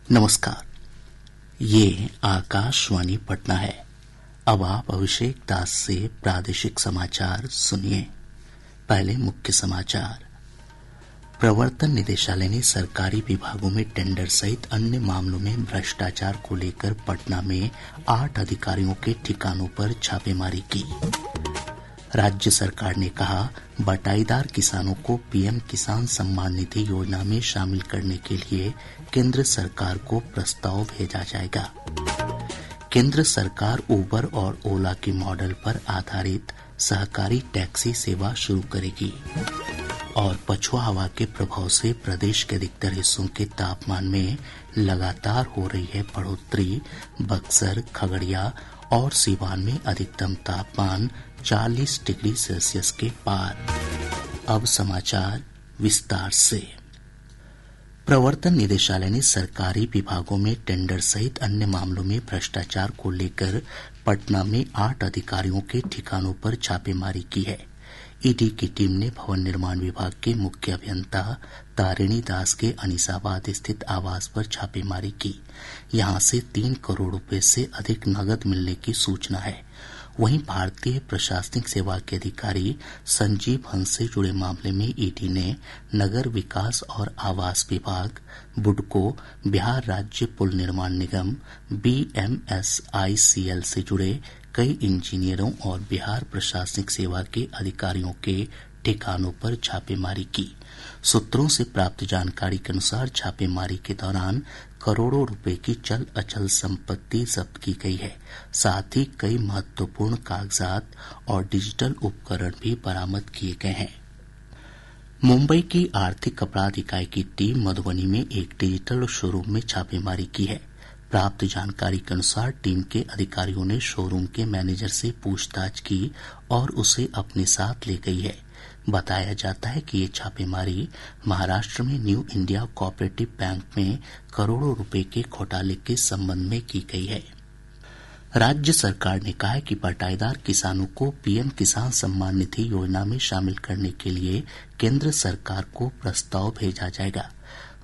नमस्कार, ये आकाशवाणी पटना है। अब आप अभिषेक दास से प्रादेशिक समाचार सुनिए। पहले मुख्य समाचार। प्रवर्तन निदेशालय ने सरकारी विभागों में टेंडर सहित अन्य मामलों में भ्रष्टाचार को लेकर पटना में 8 अधिकारियों के ठिकानों पर छापेमारी की। राज्य सरकार ने कहा, बटाईदार किसानों को पीएम किसान सम्मान निधि योजना में शामिल करने के लिए केंद्र सरकार को प्रस्ताव भेजा जाएगा। केंद्र सरकार उबर और ओला के मॉडल पर आधारित सहकारी टैक्सी सेवा शुरू करेगी। और पछुआ हवा के प्रभाव से प्रदेश के अधिकतर हिस्सों के तापमान में लगातार हो रही है बढ़ोतरी। बक्सर, खगड़िया और सीवान में अधिकतम तापमान 40 डिग्री सेल्सियस के पार। अब समाचार विस्तार से। प्रवर्तन निदेशालय ने सरकारी विभागों में टेंडर सहित अन्य मामलों में भ्रष्टाचार को लेकर पटना में 8 अधिकारियों के ठिकानों पर छापेमारी की है। ईडी की टीम ने भवन निर्माण विभाग के मुख्य अभियंता तारिणी दास के अनीसाबाद स्थित आवास पर छापेमारी की। यहां से 3 करोड़ रुपए से अधिक नकद मिलने की सूचना है। वहीं भारतीय प्रशासनिक सेवा के अधिकारी संजीव हंस से जुड़े मामले में ईडी ने नगर विकास और आवास विभाग, बुडको, बिहार राज्य पुल निर्माण निगम, बीएमएसआईसीएल से जुड़े कई इंजीनियरों और बिहार प्रशासनिक सेवा के अधिकारियों के ठिकानों पर छापेमारी की। सूत्रों से प्राप्त जानकारी के अनुसार छापेमारी के दौरान करोड़ों रुपए की चल अचल संपत्ति जब्त की गई है। साथ ही कई महत्वपूर्ण कागजात और डिजिटल उपकरण भी बरामद किए गए हैं। मुंबई की आर्थिक अपराध इकाई की टीम मधुबनी में एक डिजिटल शोरूम में छापेमारी की है। प्राप्त जानकारी के अनुसार टीम के अधिकारियों ने शोरूम के मैनेजर से पूछताछ की और उसे अपने साथ ले गई है। बताया जाता है कि ये छापेमारी महाराष्ट्र में न्यू इंडिया कोऑपरेटिव बैंक में करोड़ों रुपए के घोटाले के संबंध में की गई है। राज्य सरकार ने कहा है कि बटाईदार किसानों को पीएम किसान सम्मान निधि योजना में शामिल करने के लिए केंद्र सरकार को प्रस्ताव भेजा जाएगा।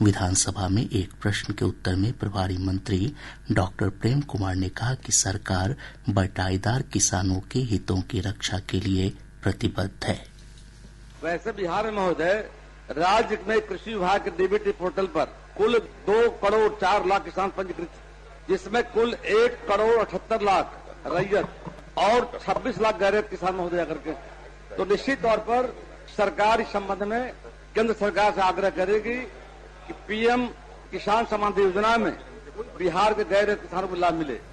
विधानसभा में एक प्रश्न के उत्तर में प्रभारी मंत्री डॉक्टर प्रेम कुमार ने कहा कि सरकार बटाईदार किसानों के हितों की रक्षा के लिए प्रतिबद्ध है। वैसे बिहार में महोदय, राज्य में कृषि विभाग के डीबीटी पोर्टल पर कुल 2 करोड़ 4 लाख किसान पंजीकृत, जिसमें कुल 1 करोड़ 78 लाख रैयत और 26 लाख गैर किसान महोदय करके। तो निश्चित तौर पर सरकार इस संबंध में केंद्र सरकार से आग्रह करेगी कि पीएम किसान सम्मान निधि योजना में बिहार के गैर किसानों को लाभ मिले।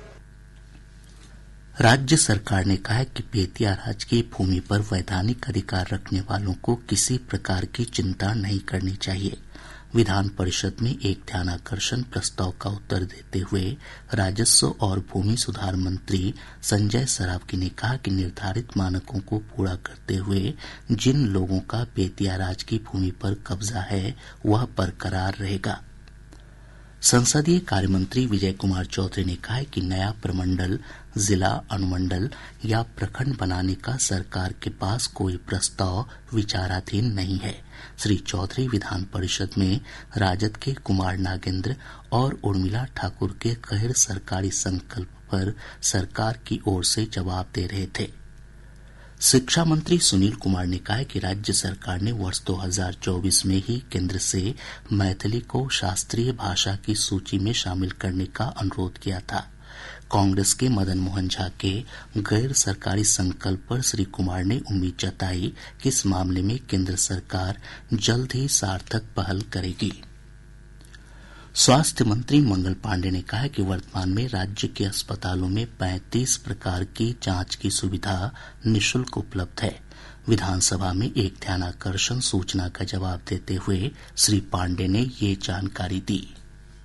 राज्य सरकार ने कहा है कि बेतिया राज्य की भूमि पर वैधानिक अधिकार रखने वालों को किसी प्रकार की चिंता नहीं करनी चाहिए। विधान परिषद में एक ध्यानाकर्षण प्रस्ताव का उत्तर देते हुए राजस्व और भूमि सुधार मंत्री संजय सरावगी ने कहा कि निर्धारित मानकों को पूरा करते हुए जिन लोगों का बेतिया राज्य की भूमि पर कब्जा है वह बरकरार रहेगा। संसदीय कार्य मंत्री विजय कुमार चौधरी ने कहा है कि नया प्रमंडल, जिला, अनुमंडल या प्रखंड बनाने का सरकार के पास कोई प्रस्ताव विचाराधीन नहीं है। श्री चौधरी विधान परिषद में राजद के कुमार नागेंद्र और उर्मिला ठाकुर के गैर सरकारी संकल्प पर सरकार की ओर से जवाब दे रहे थे। शिक्षा मंत्री सुनील कुमार ने कहा है कि राज्य सरकार ने वर्ष 2024 में ही केंद्र से मैथिली को शास्त्रीय भाषा की सूची में शामिल करने का अनुरोध किया था। कांग्रेस के मदन मोहन झा के गैर सरकारी संकल्प पर श्री कुमार ने उम्मीद जताई कि इस मामले में केंद्र सरकार जल्द ही सार्थक पहल करेगी। स्वास्थ्य मंत्री मंगल पांडेय ने कहा है कि वर्तमान में राज्य के अस्पतालों में 35 प्रकार की जांच की सुविधा निःशुल्क उपलब्ध है। विधानसभा में एक ध्यानाकर्षण सूचना का जवाब देते हुए श्री पांडेय ने ये जानकारी दी।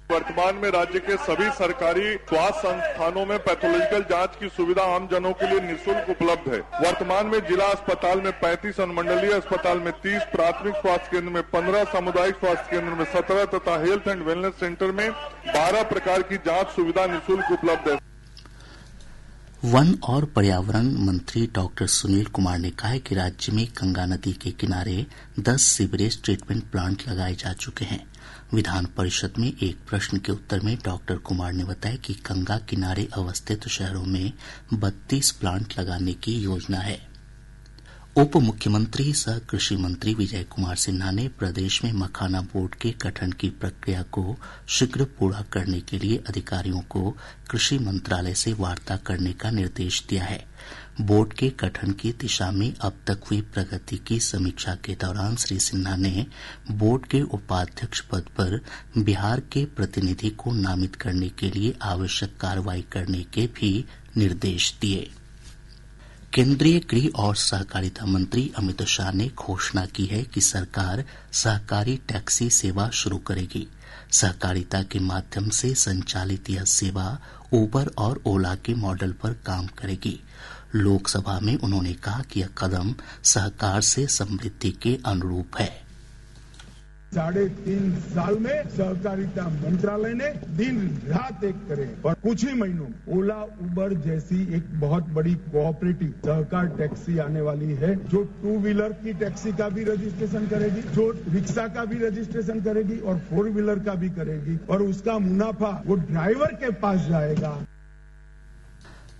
वर्तमान में राज्य के सभी सरकारी स्वास्थ्य संस्थानों में पैथोलॉजिकल जांच की सुविधा आम जनों के लिए निःशुल्क उपलब्ध है। वर्तमान में जिला अस्पताल में 35, अनुमंडलीय अस्पताल में 30, प्राथमिक स्वास्थ्य केंद्र में 15, सामुदायिक स्वास्थ्य केंद्र में 17 तथा हेल्थ एंड वेलनेस सेंटर में 12 प्रकार की जांच सुविधा निःशुल्क उपलब्ध है। वन और पर्यावरण मंत्री डॉक्टर सुनील कुमार ने कहा है कि राज्य में गंगा नदी के किनारे 10 सीवरेज ट्रीटमेंट प्लांट लगाए जा चुके हैं। विधान परिषद में एक प्रश्न के उत्तर में डॉक्टर कुमार ने बताया कि गंगा किनारे अवस्थित शहरों में 32 प्लांट लगाने की योजना है। उप मुख्यमंत्री सह कृषि मंत्री विजय कुमार सिन्हा ने प्रदेश में मखाना बोर्ड के गठन की प्रक्रिया को शीघ्र पूरा करने के लिए अधिकारियों को कृषि मंत्रालय से वार्ता करने का निर्देश दिया है। बोर्ड के गठन की दिशा में अब तक हुई प्रगति की समीक्षा के दौरान श्री सिन्हा ने बोर्ड के उपाध्यक्ष पद पर बिहार के प्रतिनिधि को नामित करने के लिए आवश्यक कार्रवाई करने के भी निर्देश दिए। केंद्रीय गृह और सहकारिता मंत्री अमित शाह ने घोषणा की है कि सरकार सहकारी टैक्सी सेवा शुरू करेगी। सहकारिता के माध्यम से संचालित यह सेवा उबर और ओला के मॉडल पर काम करेगी। लोकसभा में उन्होंने कहा कि यह कदम सहकार से समृद्धि के अनुरूप है। 3.5 साल में सहकारिता मंत्रालय ने दिन रात एक करे और कुछ ही महीनों ओला उबर जैसी एक बहुत बड़ी कोऑपरेटिव सहकार टैक्सी आने वाली है, जो 2 व्हीलर की टैक्सी का भी रजिस्ट्रेशन करेगी, जो रिक्शा का भी रजिस्ट्रेशन करेगी और 4 व्हीलर का भी करेगी, और उसका मुनाफा वो ड्राइवर के पास जाएगा।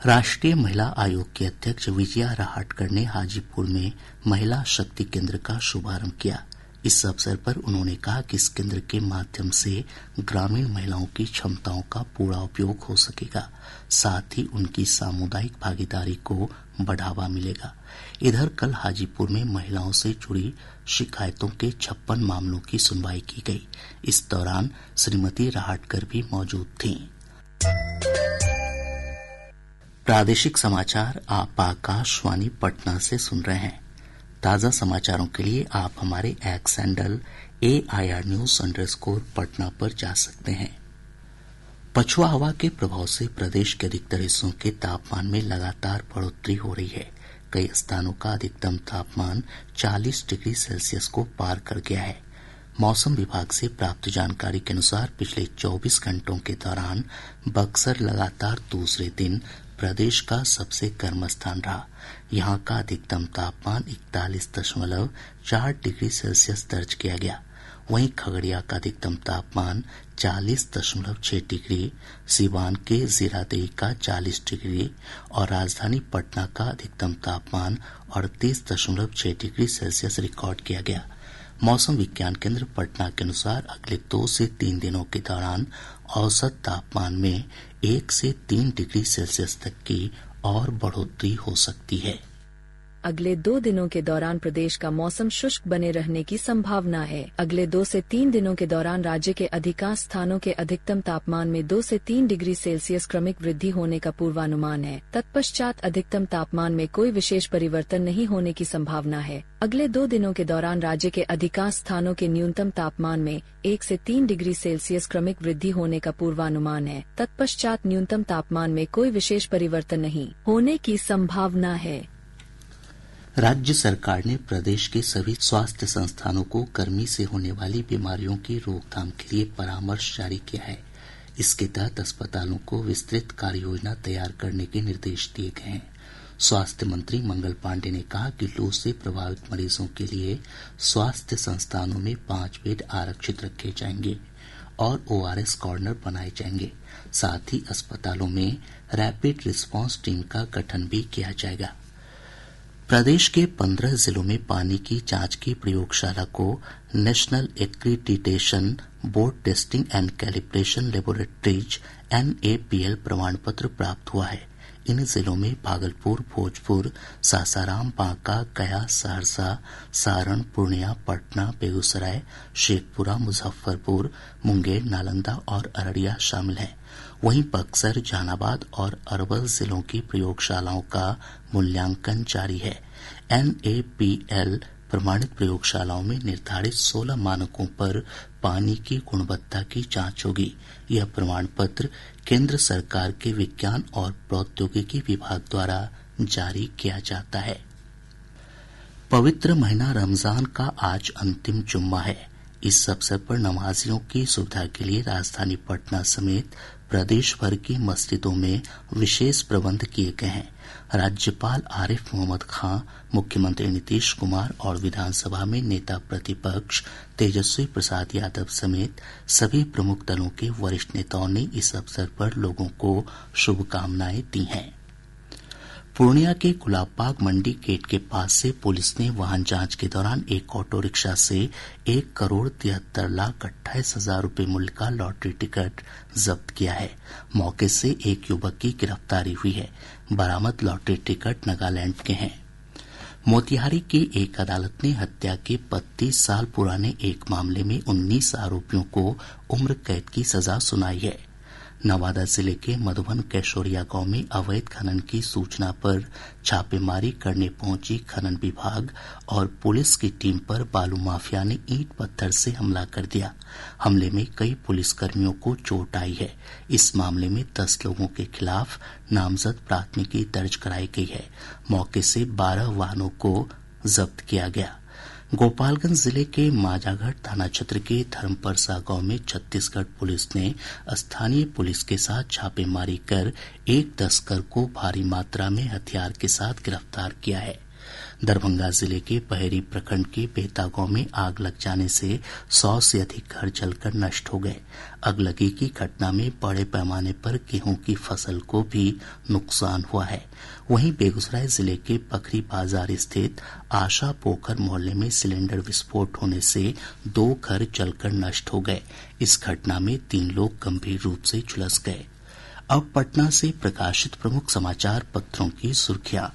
राष्ट्रीय महिला आयोग की अध्यक्ष विजया राहटकर ने हाजीपुर में महिला शक्ति केंद्र का शुभारंभ किया। इस अवसर पर उन्होंने कहा कि इस केंद्र के माध्यम से ग्रामीण महिलाओं की क्षमताओं का पूरा उपयोग हो सकेगा, साथ ही उनकी सामुदायिक भागीदारी को बढ़ावा मिलेगा। इधर कल हाजीपुर में महिलाओं से जुड़ी शिकायतों के 56 मामलों की सुनवाई की गई। इस दौरान श्रीमती राहटकर भी मौजूद थीं। प्रादेशिक समाचार आप आकाशवाणी पटना से सुन रहे हैं। ताज़ा समाचारों के लिए आप हमारे एक्स हैंडल AIRnews_पटना पर जा सकते हैं। पछुआ हवा के प्रभाव से प्रदेश के अधिकतर हिस्सों के तापमान में लगातार बढ़ोतरी हो रही है। कई स्थानों का अधिकतम तापमान 40 डिग्री सेल्सियस को पार कर गया है। मौसम विभाग से प्राप्त जानकारी के अनुसार पिछले 24 घंटों के दौरान बक्सर लगातार दूसरे दिन प्रदेश का सबसे गर्म स्थान रहा। यहां का अधिकतम तापमान 41.4 डिग्री सेल्सियस दर्ज किया गया। वहीं खगड़िया का अधिकतम तापमान 40.6 डिग्री, सीवान के जीरादेई का 40 डिग्री और राजधानी पटना का अधिकतम तापमान 38.6 डिग्री सेल्सियस रिकॉर्ड किया गया। मौसम विज्ञान केंद्र पटना के अनुसार अगले 2 से 3 दिनों के दौरान औसत तापमान में 1 से 3 डिग्री सेल्सियस तक की और बढ़ोतरी हो सकती है। अगले 2 दिनों के दौरान प्रदेश का मौसम शुष्क बने रहने की संभावना है। अगले 2 से 3 दिनों के दौरान राज्य के अधिकांश स्थानों के अधिकतम तापमान में 2 से 3 डिग्री सेल्सियस क्रमिक वृद्धि होने का पूर्वानुमान है। तत्पश्चात अधिकतम तापमान में कोई विशेष परिवर्तन नहीं होने की संभावना है। अगले 2 दिनों के दौरान राज्य के अधिकांश स्थानों के न्यूनतम तापमान में 1 से 3 डिग्री सेल्सियस क्रमिक वृद्धि होने का पूर्वानुमान है। तत्पश्चात न्यूनतम तापमान में कोई विशेष परिवर्तन नहीं होने की संभावना है। राज्य सरकार ने प्रदेश के सभी स्वास्थ्य संस्थानों को गर्मी से होने वाली बीमारियों की रोकथाम के लिए परामर्श जारी किया है। इसके तहत अस्पतालों को विस्तृत कार्य योजना तैयार करने के निर्देश दिए गए हैं। स्वास्थ्य मंत्री मंगल पांडे ने कहा कि लू से प्रभावित मरीजों के लिए स्वास्थ्य संस्थानों में 5 बेड आरक्षित रखे जाएंगे और ORS कॉर्नर बनाए जाएंगे। साथ ही अस्पतालों में रैपिड रिस्पांस टीम का गठन भी किया जाएगा। प्रदेश के 15 जिलों में पानी की जांच की प्रयोगशाला को national accreditation board testing and calibration laboratories NAPL प्रमाण पत्र प्राप्त हुआ है। इन जिलों में भागलपुर, भोजपुर, सासाराम, बांका, गया, सहरसा, सारण, पूर्णिया, पटना, बेगूसराय, शेखपुरा, मुजफ्फरपुर, मुंगेर, नालंदा और अररिया शामिल हैं। वहीं बक्सर, जहानाबाद और अरवल जिलों की प्रयोगशालाओं का मूल्यांकन जारी है। NAPL प्रमाणित प्रयोगशालाओं में निर्धारित 16 मानकों पर पानी की गुणवत्ता की जांच होगी। यह प्रमाण पत्र केंद्र सरकार के विज्ञान और प्रौद्योगिकी विभाग द्वारा जारी किया जाता है। पवित्र महीना रमजान का आज अंतिम जुम्मा है। इस अवसर पर नमाजियों की सुविधा के लिए राजधानी पटना समेत प्रदेश भर की मस्जिदों में विशेष प्रबंध किए गए हैं। राज्यपाल आरिफ मोहम्मद खां, मुख्यमंत्री नीतीश कुमार और विधानसभा में नेता प्रतिपक्ष तेजस्वी प्रसाद यादव समेत सभी प्रमुख दलों के वरिष्ठ नेताओं ने इस अवसर पर लोगों को शुभकामनाएं दी हैं। पूर्णिया के गुलाबबाग मंडी गेट के पास से पुलिस ने वाहन जांच के दौरान एक ऑटो रिक्शा से 1,73,28,000 रूपये मूल्य का लॉटरी टिकट जब्त किया है। मौके से एक युवक की गिरफ्तारी हुई है। बरामद लॉटरी टिकट नागालैंड के हैं। मोतिहारी की एक अदालत ने हत्या के 32 साल पुराने एक मामले में 19 आरोपियों को उम्र कैद की सजा सुनाई है। नवादा जिले के मधुबन कैशोरिया गांव में अवैध खनन की सूचना पर छापेमारी करने पहुंची खनन विभाग और पुलिस की टीम पर बालू माफिया ने ईंट पत्थर से हमला कर दिया। हमले में कई पुलिसकर्मियों को चोट आई है। इस मामले में 10 लोगों के खिलाफ नामजद प्राथमिकी दर्ज कराई गई है। मौके से 12 वाहनों को जब्त किया गया। गोपालगंज जिले के माजाघाट थाना क्षेत्र के धर्मपरसा गांव में छत्तीसगढ़ पुलिस ने स्थानीय पुलिस के साथ छापेमारी कर एक तस्कर को भारी मात्रा में हथियार के साथ गिरफ्तार किया है। दरभंगा जिले के पहेरी प्रखंड के बेहता गांव में आग लग जाने से 100 से अधिक घर जलकर नष्ट हो गए। अगलगी की घटना में बड़े पैमाने पर गेहूं की फसल को भी नुकसान हुआ है। वहीं बेगूसराय जिले के पखरी बाजार स्थित आशा पोखर मोहल्ले में सिलेंडर विस्फोट होने से 2 घर जलकर नष्ट हो गए। इस घटना में 3 लोग गंभीर रूप से झुलस गए। अब पटना से प्रकाशित प्रमुख समाचार पत्रों की सुर्खियां।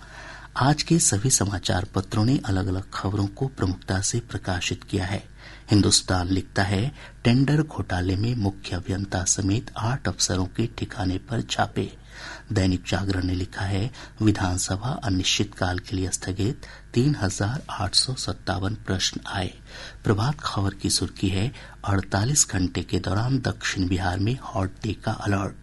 आज के सभी समाचार पत्रों ने अलग अलग खबरों को प्रमुखता से प्रकाशित किया है। हिन्दुस्तान लिखता है, टेंडर घोटाले में मुख्य अभियंता समेत 8 अफसरों के ठिकाने पर छापे। दैनिक जागरण ने लिखा है, विधानसभा अनिश्चितकाल के लिए स्थगित, 3,857 प्रश्न आए। प्रभात खबर की सुर्खी है, 48 घंटे के दौरान दक्षिण बिहार में हॉट डे का अलर्ट।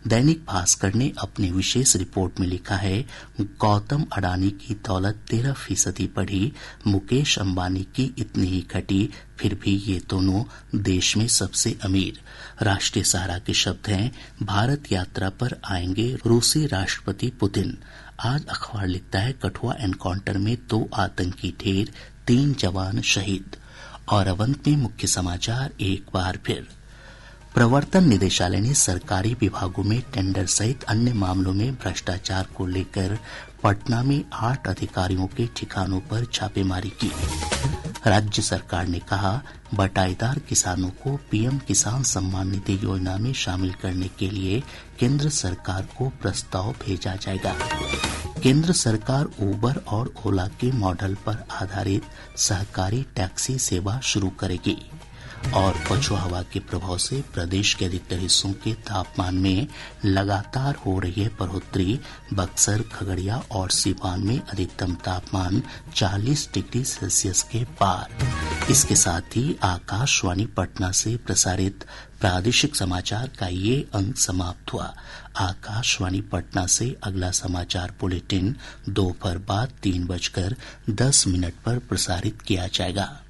दैनिक भास्कर ने अपनी विशेष रिपोर्ट में लिखा है, गौतम अडानी की दौलत 13% बढ़ी, मुकेश अंबानी की इतनी ही घटी, फिर भी ये दोनों देश में सबसे अमीर। राष्ट्रीय सहारा के शब्द हैं, भारत यात्रा पर आएंगे रूसी राष्ट्रपति पुतिन। आज अखबार लिखता है, कठुआ एनकाउंटर में 2 आतंकी ढेर, 3 जवान शहीद। और अब अंत में मुख्य समाचार एक बार फिर। प्रवर्तन निदेशालय ने सरकारी विभागों में टेंडर सहित अन्य मामलों में भ्रष्टाचार को लेकर पटना में 8 अधिकारियों के ठिकानों पर छापेमारी की। राज्य सरकार ने कहा, बटाईदार किसानों को पीएम किसान सम्मान निधि योजना में शामिल करने के लिए केंद्र सरकार को प्रस्ताव भेजा जाएगा। केंद्र सरकार उबर और ओला के मॉडल पर आधारित सहकारी टैक्सी सेवा शुरू करेगी। और पछुआ हवा के प्रभाव से प्रदेश के अधिकतर हिस्सों के तापमान में लगातार हो रही है बढ़ोतरी। बक्सर, खगड़िया और सीवान में अधिकतम तापमान 40 डिग्री सेल्सियस के पार। इसके साथ ही आकाशवाणी पटना से प्रसारित प्रादेशिक समाचार का ये अंक समाप्त हुआ। आकाशवाणी पटना से अगला समाचार बुलेटिन दोपहर बाद 3:10 पर प्रसारित किया जाएगा।